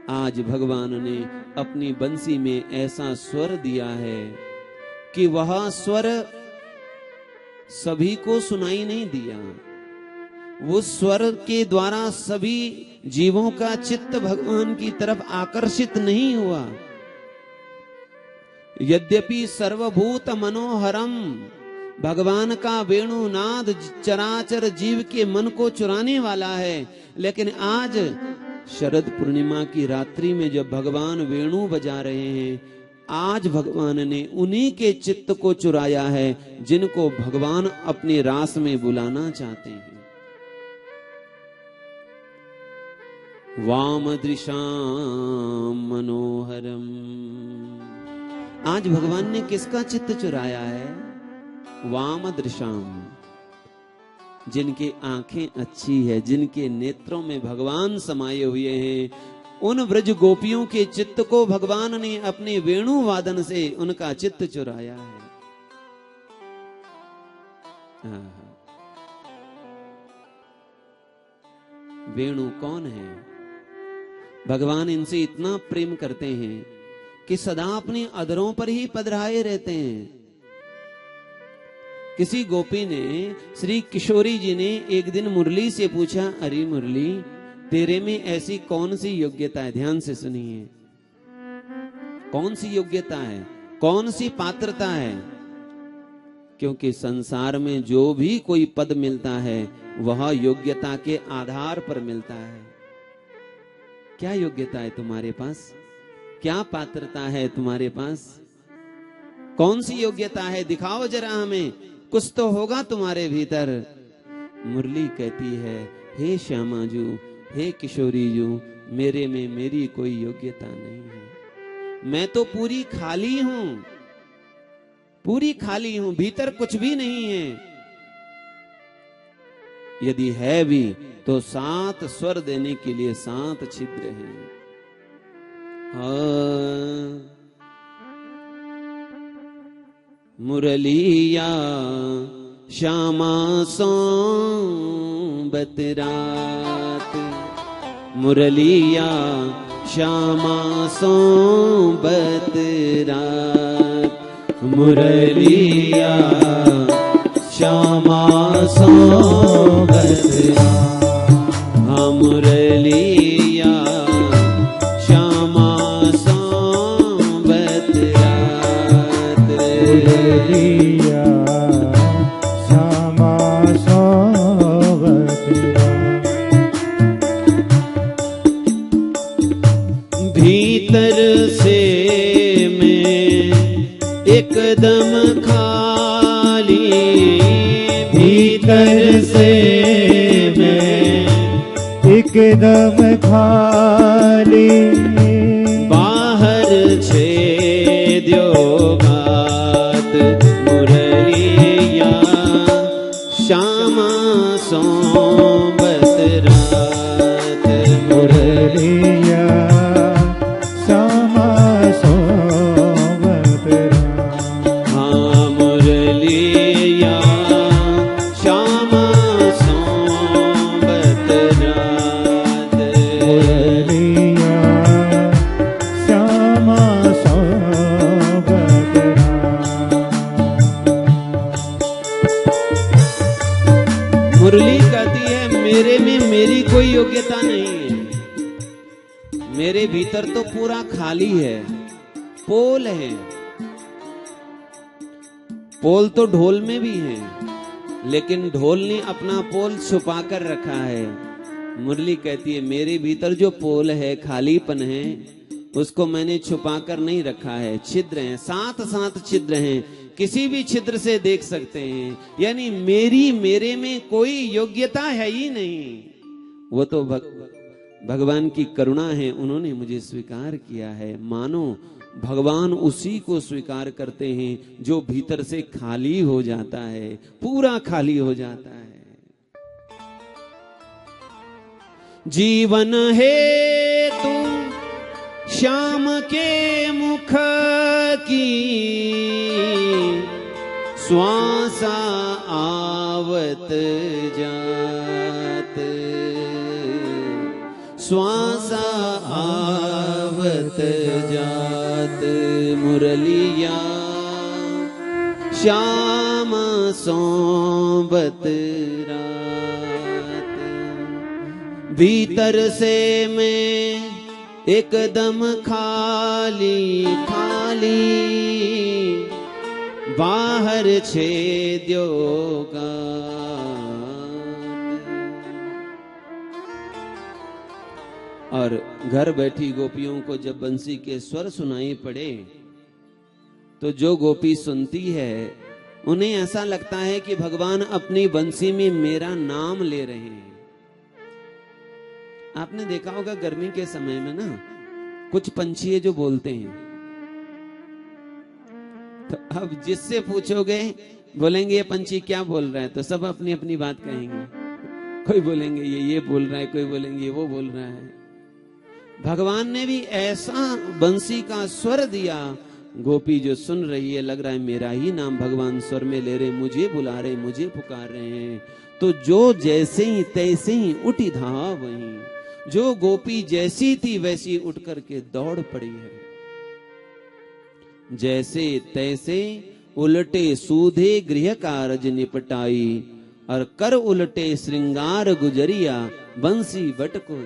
आज भगवान ने अपनी बंसी में ऐसा स्वर दिया है कि वह स्वर सभी को सुनाई नहीं दिया। वो स्वर के द्वारा सभी जीवों का चित्त भगवान की तरफ आकर्षित नहीं हुआ। यद्यपि सर्वभूत मनोहरम, भगवान का वेणुनाद चराचर जीव के मन को चुराने वाला है, लेकिन आज शरद पूर्णिमा की रात्रि में जब भगवान वेणु बजा रहे हैं, आज भगवान ने उन्हीं के चित्त को चुराया है जिनको भगवान अपने रास में बुलाना चाहते हैं। वाम दृशाम मनोहरम, आज भगवान ने किसका चित्त चुराया है? वाम दृशाम, जिनकी आंखें अच्छी है, जिनके नेत्रों में भगवान समाये हुए हैं, उन ब्रज गोपियों के चित्त को भगवान ने अपने वेणु वादन से उनका चित्त चुराया है। वेणु कौन है? भगवान इनसे इतना प्रेम करते हैं कि सदा अपने अधरों पर ही पधराए रहते हैं। किसी गोपी ने, श्री किशोरी जी ने एक दिन मुरली से पूछा, अरे मुरली, तेरे में ऐसी कौन सी योग्यता है? ध्यान से सुनिए, कौन सी योग्यता है, कौन सी पात्रता है? क्योंकि संसार में जो भी कोई पद मिलता है वह योग्यता के आधार पर मिलता है। क्या योग्यता है तुम्हारे पास? क्या पात्रता है तुम्हारे पास? कौन सी योग्यता है? दिखाओ जरा हमें, कुछ तो होगा तुम्हारे भीतर। मुरली कहती है, हे श्यामाजू, हे किशोरी जू, मेरे में मेरी कोई योग्यता नहीं है। मैं तो पूरी खाली हूं, पूरी खाली हूं, भीतर कुछ भी नहीं है। यदि है भी तो 7 स्वर देने के लिए 7 छिद्र हैं। मुरलिया श्यामा सोबत रात, मुरलिया श्यामा सोबत रात, मुरलिया श्यामा सोबत रात, हाँ मुरलिया श्यामा सोबत रात, मुरलिया श्यामा सोबत रात। भीतर से मैं एकदम खाली, भीतर से मैं एकदम खाली, बाहर छेद्यो बात, मुरलिया श्यामा सोबत रात, मुरलिया श्यामा सोबत रात, हाँ मुरलिया श्यामा सोबत रात, मुरलिया श्यामा सोबत रात। मुरली कहती है, मेरे में मेरी कोई योग्यता नहीं है, मेरे भीतर तो पूरा खाली है, पोल है। पोल तो ढोल में भी है, लेकिन ढोल ने अपना पोल छुपा कर रखा है। मुरली कहती है, मेरे भीतर जो पोल है, खालीपन है, उसको मैंने छुपा कर नहीं रखा है। छिद्र हैं, 7 छिद्र हैं, किसी भी छिद्र से देख सकते हैं। यानी मेरे में कोई योग्यता है ही नहीं। वो तो भगवान की करुणा है, उन्होंने मुझे स्वीकार किया है। मानो भगवान उसी को स्वीकार करते हैं जो भीतर से खाली हो जाता है, पूरा खाली हो जाता है। जीवन है तू श्याम के मुख की, श्वासा आवत जात, श्वासा आवत जात मुरलिया श्याम सोबत रात। भीतर से मैं एकदम खाली खाली बाहर छेद्यो गात। और घर बैठी गोपियों को जब बंसी के स्वर सुनाई पड़े तो जो गोपी सुनती है उन्हें ऐसा लगता है कि भगवान अपनी बंसी में मेरा नाम ले रहे हैं। आपने देखा होगा गर्मी के समय में ना कुछ पंछी जो बोलते हैं, तो अब जिससे पूछोगे बोलेंगे ये पंछी क्या बोल रहा है, तो सब अपनी अपनी बात कहेंगे। कोई बोलेंगे ये बोल रहा है, कोई बोलेंगे वो बोल रहा है। भगवान ने भी ऐसा बंसी का स्वर दिया, गोपी जो सुन रही है लग रहा है मेरा ही नाम भगवान स्वर में ले रहे, मुझे बुला रहे, मुझे पुकार रहे हैं। तो जो जैसे ही तैसे ही उठी धाव वहीं, जो गोपी जैसी थी वैसी उठ करके दौड़ पड़ी है। जैसे तैसे उलटे सूधे गृह कारज निपटाई, और कर उलटे श्रृंगार गुजरिया बंसी बट को